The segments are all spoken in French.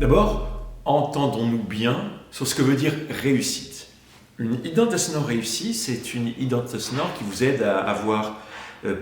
D'abord, entendons-nous bien sur ce que veut dire réussite. Une identité sonore réussie, c'est une identité sonore qui vous aide à avoir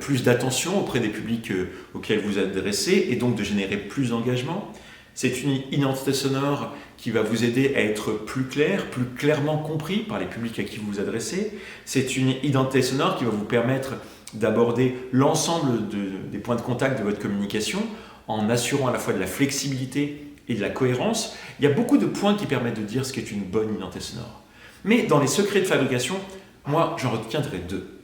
plus d'attention auprès des publics auxquels vous adressez et donc de générer plus d'engagement. C'est une identité sonore qui va vous aider à être plus clair, plus clairement compris par les publics à qui vous vous adressez. C'est une identité sonore qui va vous permettre d'aborder l'ensemble des points de contact de votre communication en assurant à la fois de la flexibilité et de la cohérence. Il y a beaucoup de points qui permettent de dire ce qu'est une bonne identité sonore. Mais dans les secrets de fabrication, moi j'en retiendrai deux.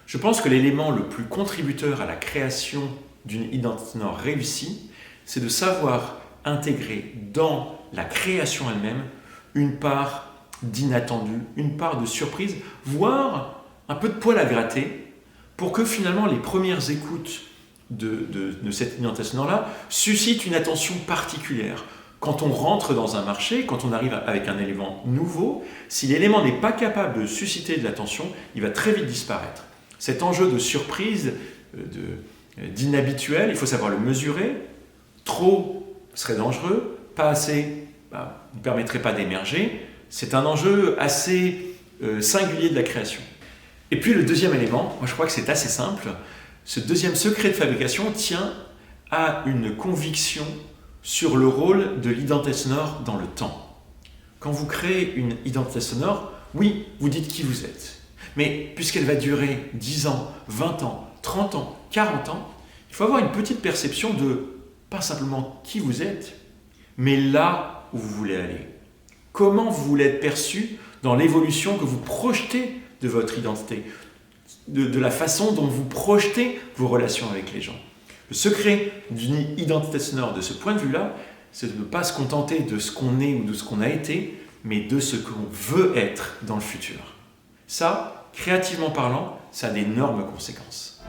Je pense que l'élément le plus contributeur à la création d'une identité sonore réussie, c'est de savoir intégrer dans la création elle-même une part d'inattendu, une part de surprise, voire un peu de poil à gratter pour que finalement les premières écoutes de cette identité sonore-là suscitent une attention particulière. Quand on rentre dans un marché, quand on arrive avec un élément nouveau, si l'élément n'est pas capable de susciter de l'attention, il va très vite disparaître. Cet enjeu de surprise, d'inhabituel, il faut savoir le mesurer. Trop serait dangereux, pas assez ne permettrait pas d'émerger. C'est un enjeu assez singulier de la création. Et puis le deuxième élément, moi je crois que c'est assez simple. Ce deuxième secret de fabrication tient à une conviction sur le rôle de l'identité sonore dans le temps. Quand vous créez une identité sonore, oui, vous dites qui vous êtes. Mais puisqu'elle va durer 10 ans, 20 ans, 30 ans, 40 ans, il faut avoir une petite perception de, pas simplement qui vous êtes, mais là où vous voulez aller. Comment vous voulez être perçu dans l'évolution que vous projetez de votre identité, de la façon dont vous projetez vos relations avec les gens. Le secret d'une identité sonore de ce point de vue-là, c'est de ne pas se contenter de ce qu'on est ou de ce qu'on a été, mais de ce qu'on veut être dans le futur. Ça, créativement parlant, ça a d'énormes conséquences.